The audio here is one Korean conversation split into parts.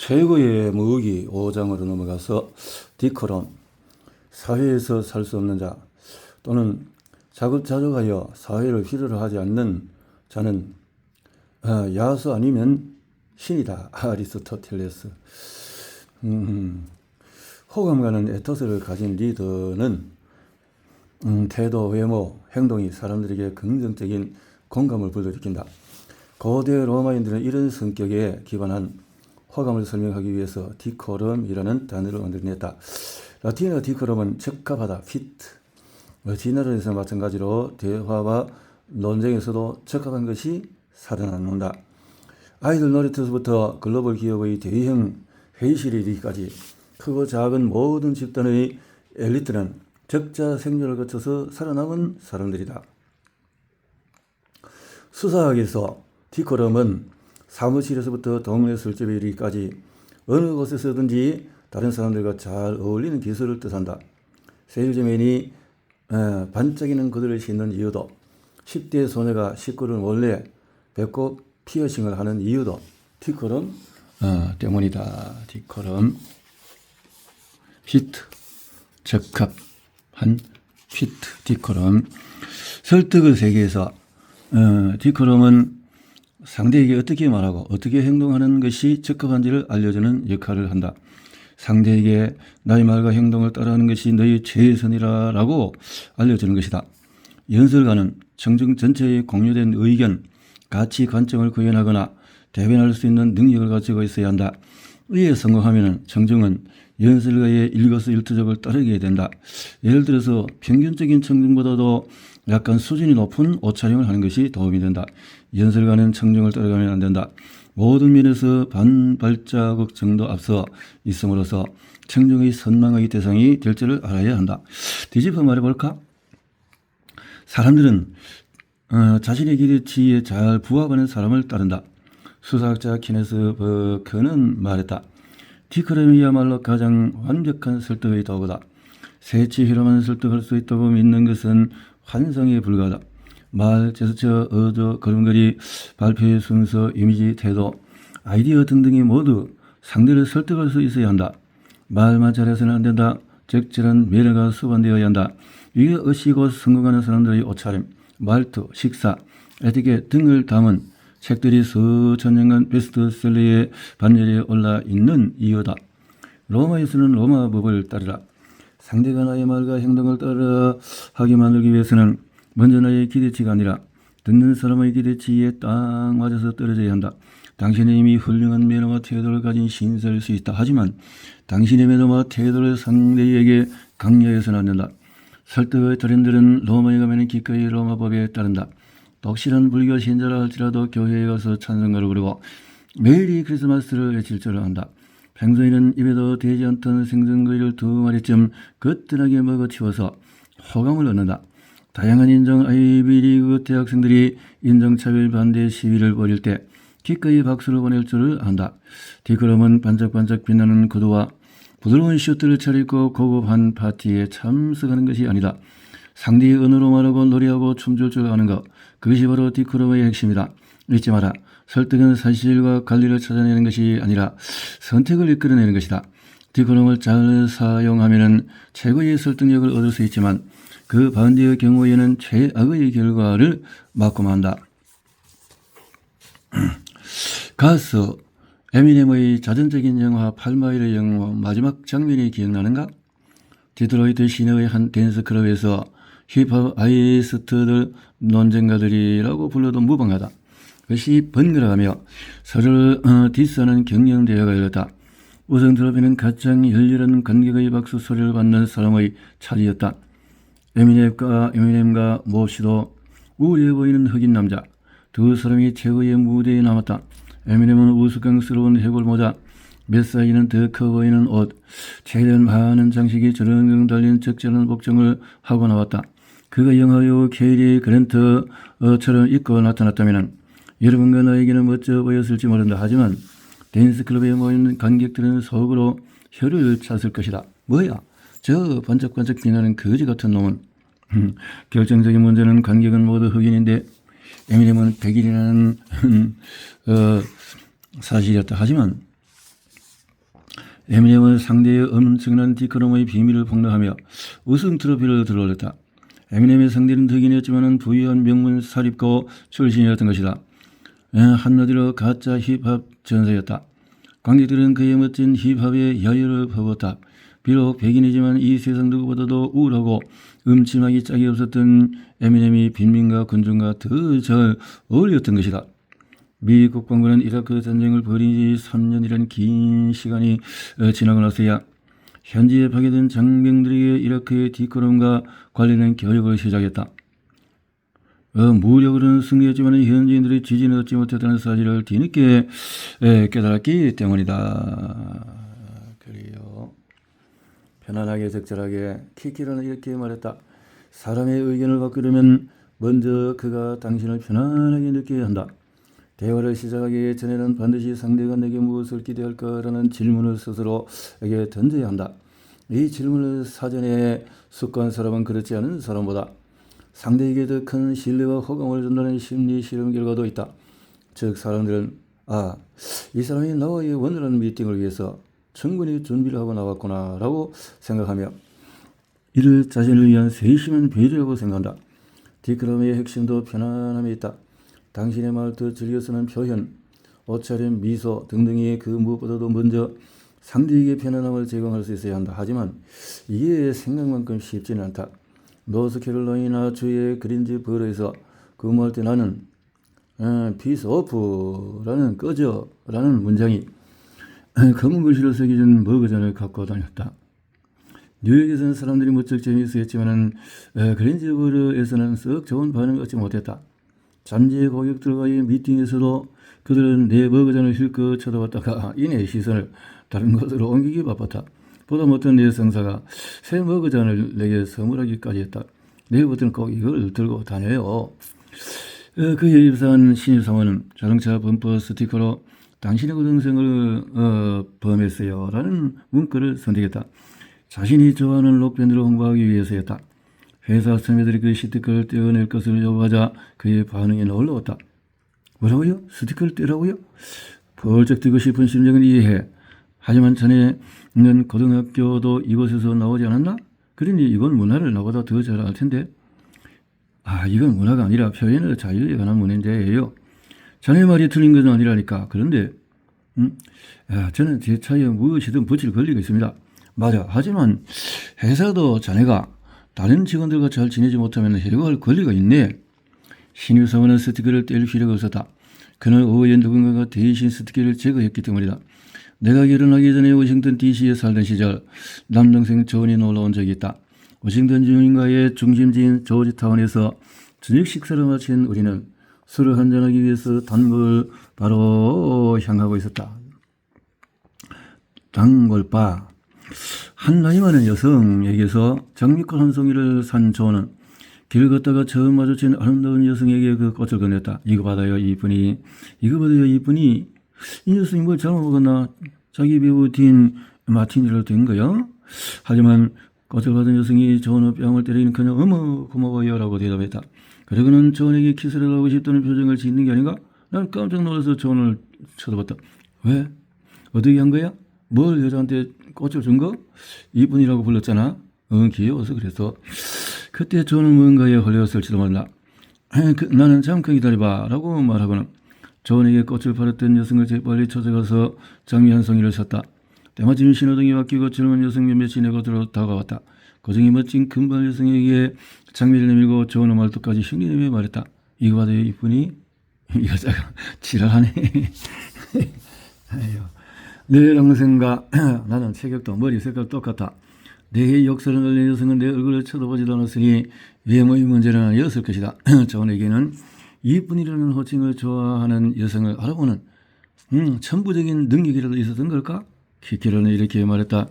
최고의 무기 5장으로 넘어가서 디코론, 사회에서 살 수 없는 자 또는 자급자족하여 사회를 필요로 하지 않는 자는 야수 아니면 신이다. 아리스토텔레스. 호감가는 에토스를 가진 리더는 태도, 외모, 행동이 사람들에게 긍정적인 공감을 불러일으킨다. 고대 로마인들은 이런 성격에 기반한 호감을 설명하기 위해서 디코럼이라는 단어를 만들어냈다. 라틴어 디코럼은 적합하다, fit. 진화론에서 마찬가지로 대화와 논쟁에서도 적합한 것이 살아남는다. 아이들 놀이터에서부터 글로벌 기업의 대형 회의실에 이르기까지 크고 작은 모든 집단의 엘리트는 적자 생존을 거쳐서 살아남은 사람들이다. 수사학에서 디코럼은 사무실에서부터 동네 술집에 이르기까지 어느 곳에서든지 다른 사람들과 잘 어울리는 기술을 뜻한다. 세일즈맨이 반짝이는 구두를 신는 이유도, 10대 소녀가 식구를 몰래 배꼽 피어싱을 하는 이유도 디코럼 때문이다. 디코럼, 피트, 적합한 피트, 디코럼. 설득의 세계에서 디코럼은 상대에게 어떻게 말하고 어떻게 행동하는 것이 적합한지를 알려주는 역할을 한다. 상대에게 나의 말과 행동을 따라하는 것이 너의 최선이라고 알려주는 것이다. 연설가는 청중 전체의 공유된 의견, 가치, 관점을 구현하거나 대변할 수 있는 능력을 가지고 있어야 한다. 이에 성공하면 청중은 연설가의 일거수일투족을 따르게 된다. 예를 들어서 평균적인 청중보다도 약간 수준이 높은 옷차림을 하는 것이 도움이 된다. 연설가는 청중을 따라가면 안 된다. 모든 면에서 반발자국 정도 앞서 있음으로써 청중의 선망의 대상이 될 줄을 알아야 한다. 뒤집어 말해볼까? 사람들은 자신의 기대치에 잘 부합하는 사람을 따른다. 수사학자 키네스 버크는 말했다. 디코럼이야말로 가장 완벽한 설득의 도구다. 새치휘로만 설득할 수 있다고 믿는 것은 환상에 불과하다. 말, 제스처, 어조, 걸음걸이, 발표의 순서, 이미지, 태도, 아이디어 등등이 모두 상대를 설득할 수 있어야 한다. 말만 잘해서는 안 된다. 적절한 매너가 수반되어야 한다. 이게 의식고 성공하는 사람들의 옷차림, 말투, 식사, 에티켓 등을 담은 책들이 수천 년간 베스트셀러의 반열에 올라 있는 이유다. 로마에서는 로마 법을 따르라. 상대가 나의 말과 행동을 따라 하게 만들기 위해서는 먼저 나의 기대치가 아니라 듣는 사람의 기대치에 딱 맞아서 떨어져야 한다. 당신은 이미 훌륭한 매너와 태도를 가진 신사일 수 있다. 하지만 당신의 매너와 태도를 상대에게 강요해서는 안 된다. 설득의 트렌드는 로마에 가면 기꺼이 로마법에 따른다. 독실한 불교 신자라 할지라도 교회에 가서 찬송가를 부르고 메리 크리스마스를 외칠 줄 안다. 평소에는 입에도 되지 않던 생선구이를 2마리쯤 거뜬하게 먹어치워서 호감을 얻는다. 다양한 인종 아이비리그 대학생들이 인종차별 반대 시위를 벌일 때 기꺼이 박수를 보낼 줄을 안다. 디코럼은 반짝반짝 빛나는 구두와 부드러운 슈트를 차려입고 고급한 파티에 참석하는 것이 아니다. 상대의 언어로 말하고 노래하고 춤출 줄 아는 것, 그것이 바로 디코럼의 핵심이다. 잊지 마라. 설득은 사실과 관리를 찾아내는 것이 아니라 선택을 이끌어내는 것이다. 디코럼을 잘 사용하면 최고의 설득력을 얻을 수 있지만 그 반대의 경우에는 최악의 결과를 맞고만 한다. 가수 에미넴의 자전적인 영화 8마일의 영화 마지막 장면이 기억나는가? 디트로이트 시내의 한 댄스 클럽에서 힙합 아이스트들 논쟁가들이라고 불러도 무방하다. 그것이 번갈아가며 서로를 디스하는 경영대회가 열렸다. 우승 트로피는 가장 열렬한 관객의 박수 소리를 받는 사람의 차지였다. 에미넴과 몹시도 우울해 보이는 흑인 남자 두 사람이 최고의 무대에 남았다. 에미넴은 우스꽝스러운 해골모자, 몇 사이는 더 커 보이는 옷, 최대한 많은 장식이 저렁저렁 달린 적절한 복장을 하고 나왔다. 그가 영화배우 케이리 그랜트처럼 입고 나타났다면 여러분과 나에게는 멋져 보였을지 모른다. 하지만 댄스클럽에 모인 관객들은 속으로 혀를 찼을 것이다. 뭐야? 저 반짝반짝 빛나는 거지 같은 놈은. 결정적인 문제는 관객은 모두 흑인인데 에미넴은 백인이라는 사실이었다. 하지만 에미넴은 상대의 엄청난 디크롬의 비밀을 폭로하며 우승 트로피를 들어올렸다. 에미넴의 상대는 덕인이었지만 부유한 명문 사립고 출신이었던 것이다. 한마디로 가짜 힙합 전사였다. 관객들은 그의 멋진 힙합에 야유를 퍼붓다. 비록 백인이지만 이 세상 누구보다도 우울하고 음침하기 짝이 없었던 에미넴이 빈민과 군중과 더 잘 어울렸던 것이다. 미 국방부는 이라크 전쟁을 벌인 지 3년이라는 긴 시간이 지나고 나서야 현지에 파견된 장병들에게 이라크의 디크롬과 관련된 교육을 시작했다. 무력으로는 승리했지만 현지인들의 지지는 얻지 못했다는 사실을 뒤늦게 깨달았기 때문이다. 그래요. 편안하게 적절하게 키키로는 이렇게 말했다. 사람의 의견을 바꾸려면 먼저 그가 당신을 편안하게 느껴야 한다. 대화를 시작하기 전에는 반드시 상대가 내게 무엇을 기대할까라는 질문을 스스로에게 던져야 한다. 이 질문을 사전에 습관한 사람은 그렇지 않은 사람보다 상대에게 더 큰 신뢰와 호감을 준다는 심리 실험 결과도 있다. 즉 사람들은 이 사람이 나와의 원활한 미팅을 위해서 충분히 준비를 하고 나왔구나 라고 생각하며 이를 자신을 위한 세심한 배려라고 생각한다. 디크롬의 핵심도 편안함에 있다. 당신의 말을 더 즐겨 쓰는 표현, 옷차림, 미소 등등이 그 무엇보다도 먼저 상대에게 편안함을 제공할 수 있어야 한다. 하지만 이게 생각만큼 쉽지는 않다. 노스캐롤라이나 주의 그린즈버그에서 근무할 때 나는 피스 오프라는 꺼져라는 문장이 검은 글씨로 새겨진 머그잔을 갖고 다녔다. 뉴욕에서는 사람들이 무척 재미있었지만 그린즈버그에서는 썩 좋은 반응을 얻지 못했다. 잠재 고객들과의 미팅에서도 그들은 내 머그잔을 힐끗 쳐다봤다가 이내 시선을 다른 곳으로 옮기기 바빴다. 보다 못한 내 상사가 새 머그잔을 내게 선물하기까지 했다. 내일부터는 꼭 이걸 들고 다녀요. 그에 입사한 신입사원은 자동차 범퍼 스티커로 당신의 고등생을 범했어요 라는 문구를 선택했다. 자신이 좋아하는 록밴드를 홍보하기 위해서였다. 회사 선배들이 그 스티커를 떼어낼 것을 요구하자 그의 반응이 놀라웠다. 뭐라고요? 스티커를 떼라고요? 벌쩍 뛰고 싶은 심정은 이해해. 하지만 자네는 고등학교도 이곳에서 나오지 않았나? 그러니 이건 문화를 나보다 더 잘 알 텐데. 이건 문화가 아니라 표현의 자유에 관한 문제예요. 자네 말이 틀린 것은 아니라니까. 그런데 저는 제 차에 무엇이든 붙일 권리가 있습니다. 맞아. 하지만 회사도 자네가 다른 직원들과 잘 지내지 못하면 해고할 권리가 있네. 신입사원은 스티커를 뗄 필요가 없었다. 그는 오후에 누군가가 대신 스티커를 제거했기 때문이다. 내가 결혼하기 전에 워싱턴 DC에 살던 시절 남동생 존이 놀러온 적이 있다. 워싱턴 주민가의 중심지인 조지타운에서 저녁 식사를 마친 우리는 술을 한잔하기 위해서 단골 바로 향하고 있었다. 단골바. 한 나이 많은 여성에게서 장미꽃 한 송이를 산 존은 길 걷다가 처음 마주친 아름다운 여성에게 그 꽃을 건넸다. 이거 받아요 이쁜이. 이거 받아요 이쁜이. 이 녀석이 뭘 잘못 먹었나? 자기 배우 딘 마티니를 된 거야? 하지만 꽃을 받은 여성이 존의 뺨을 때리기는커녕 어머 고마워요 라고 대답했다. 그리고는 존에게 키스를 하고 싶다는 표정을 짓는 게 아닌가? 난 깜짝 놀라서 존을 쳐다봤다. 왜? 어떻게 한 거야? 뭘 여자한테 꽃을 준 거? 이쁜이라고 불렀잖아. 귀여워서 그랬어. 그때 존은 뭔가에 홀렸을지도 몰라. 나는 잠깐 기다려봐 라고 말하고는 존에게 꽃을 팔았던 여성을 재빨리 찾아가서 장미 한 송이를 샀다. 때마침 신호등이 바뀌고 젊은 여성 몇몇이 내 곁으로 다가왔다. 고정이 멋진 금발 여성에게 장미를 내밀고 존의 말투까지 흉내내며 말했다. 이거 받아요 이쁜이? 여자가 지랄하네. 내 동생과 나는 체격도 머리 색깔 똑같아. 내게 욕설을 날린 여성은 내 얼굴을 쳐다보지도 않았으니 외모의 문제는 아니었을 것이다. 존에게는 이쁜이라는 호칭을 좋아하는 여성을 알아보는 천부적인 능력이라도 있었던 걸까? 키키로는 이렇게 말했다.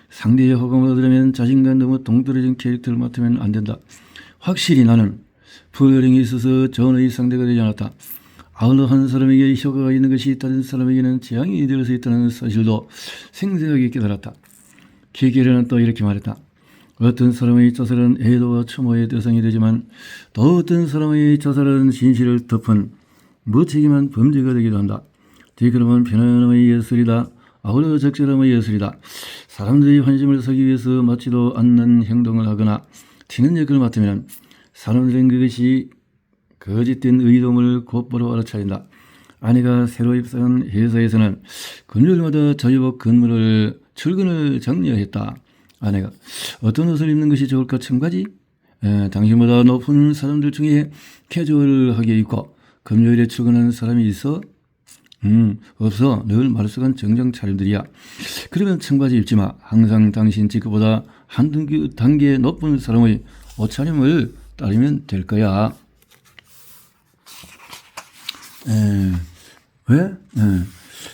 상대의 호감을 얻으려면 자신과 너무 동떨어진 캐릭터를 맡으면 안 된다. 확실히 나는 푸어링이 있어서 존의 상대가 되지 않았다. 아울러 한 사람에게 효과가 있는 것이 다른 사람에게는 재앙이 될 수 있다는 사실도 생생하게 깨달았다. 키키로는 또 이렇게 말했다. 어떤 사람의 자살은 애도와 추모의 대상이 되지만 또 어떤 사람의 자살은 진실을 덮은 무책임한 범죄가 되기도 한다. 디크롬은 편안함의 예술이다. 아우러 적절함의 예술이다. 사람들이 환심을 사기 위해서 맞지도 않는 행동을 하거나 튀는 역을 맡으면 사람들은 그것이 거짓된 의도를 곧바로 알아차린다. 아내가 새로 입사한 회사에서는 금요일마다 자유복 근무를 출근을 장려했다. 아내가 어떤 옷을 입는 것이 좋을까 청바지? 당신보다 높은 사람들 중에 캐주얼하게 입고 금요일에 출근하는 사람이 있어? 없어. 늘 말쑥한 정장 차림들이야. 그러면 청바지 입지 마. 항상 당신 직급보다 한 단계 높은 사람의 옷차림을 따르면 될 거야. 왜?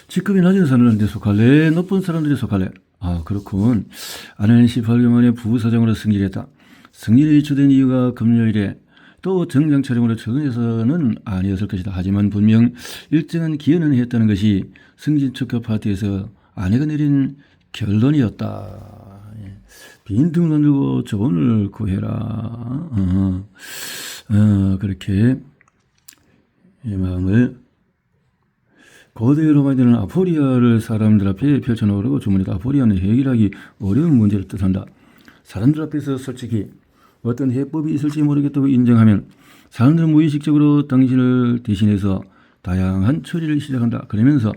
직급이 낮은 사람들한테 속할래? 높은 사람들에 속할래? 아, 그렇군. 아내는 18년 만에 부사장으로 승진했다. 승진에 주된 이유가 금요일에 또 정장 차림으로 출근해서는 아니었을 것이다. 하지만 분명 일정한 기여는 했다는 것이 승진 축하 파티에서 아내가 내린 결론이었다. 빈틈 만들고 조언을 구해라. 그렇게 이 마음을 고대 로마인들은 아포리아를 사람들 앞에 펼쳐놓으라고 주문했다. 아포리아는 해결하기 어려운 문제를 뜻한다. 사람들 앞에서 솔직히 어떤 해법이 있을지 모르겠다고 인정하면 사람들은 무의식적으로 당신을 대신해서 다양한 처리를 시작한다. 그러면서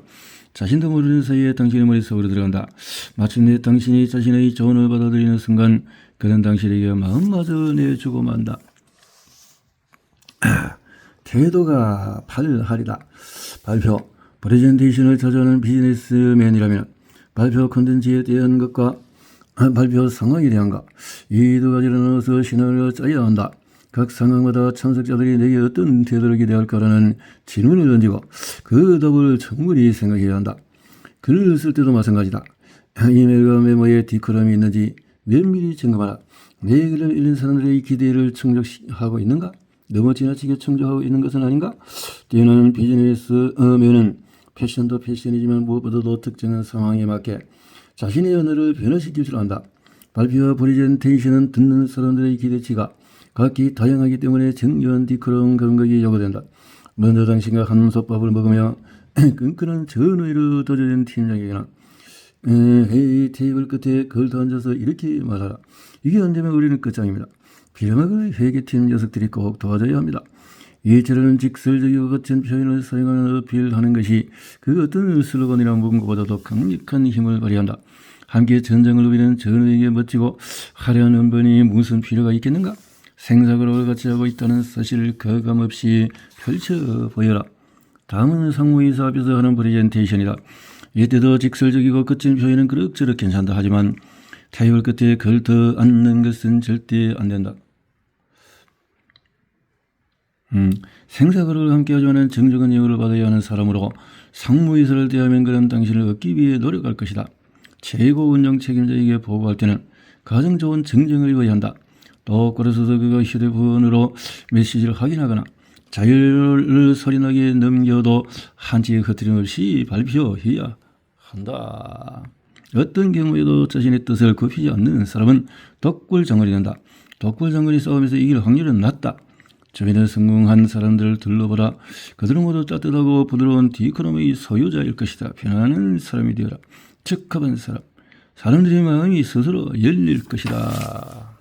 자신도 모르는 사이에 당신의 머릿속으로 들어간다. 마침내 당신이 자신의 조언을 받아들이는 순간 그는 당신에게 마음마저 내주고 만다. 태도가 발할이다. 발표, 프레젠테이션을 자주 하는 비즈니스맨이라면 발표 컨텐츠에 대한 것과 발표 상황에 대한 것, 이 두 가지를 나눠서 시나리오를 짜야 한다. 각 상황마다 참석자들이 내게 어떤 태도를 기대할까라는 질문을 던지고 그 답을 충분히 생각해야 한다. 글을 쓸 때도 마찬가지다. 이메일과 메모에 디코럼이 있는지 면밀히 점검하라. 내 글을 읽는 사람들의 기대를 충족하고 있는가? 너무 지나치게 충족하고 있는 것은 아닌가? 뛰어난 비즈니스면은 패션도 패션이지만 무엇보다도 특정한 상황에 맞게 자신의 언어를 변화시킬 줄 안다. 발표와 프레젠테이션은 듣는 사람들의 기대치가 각기 다양하기 때문에 정교한 디코럼 감각이 요구된다. 먼저 당신과 한솥밥을 먹으며 끈끈한 전의로 도전된 팀장에게는 회의 테이블 끝에 걸터 앉아서 이렇게 말하라. 이게 안 되면 우리는 끝장입니다. 비례막을 회계팀 녀석들이 꼭 도와줘야 합니다. 이처럼 직설적이고 거친 표현을 사용하는 어필하는 것이 그 어떤 슬로건이나 문구보다도 강력한 힘을 발휘한다. 함께 전쟁을 누비는 전우에게 멋지고 화려한 언변이 무슨 필요가 있겠는가? 생사고를 같이 하고 있다는 사실을 거감없이 펼쳐 보여라. 다음은 상무이사 앞에서 하는 프레젠테이션이다. 이때도 직설적이고 거친 표현은 그럭저럭 괜찮다. 하지만 테이블 끝에 걸터 앉는 것은 절대 안 된다. 생사고를 함께 하지만 정정한 예우를 받아야 하는 사람으로 상무이사를 대하면 그런 당신을 얻기 위해 노력할 것이다. 최고 운영 책임자에게 보고할 때는 가장 좋은 정정을 입어야 한다. 똑바로 서서 그가 휴대폰으로 메시지를 확인하거나 자유를 소리나게 넘겨도 한치의 흐트림 없이 발표해야 한다. 어떤 경우에도 자신의 뜻을 굽히지 않는 사람은 독불장군이 된다. 독불장군이 싸움에서 이길 확률은 낮다. 주변에 성공한 사람들을 둘러보라. 그들은 모두 따뜻하고 부드러운 디코럼의 소유자일 것이다. 편안한 사람이 되어라. 적합한 사람. 사람들의 마음이 스스로 열릴 것이다.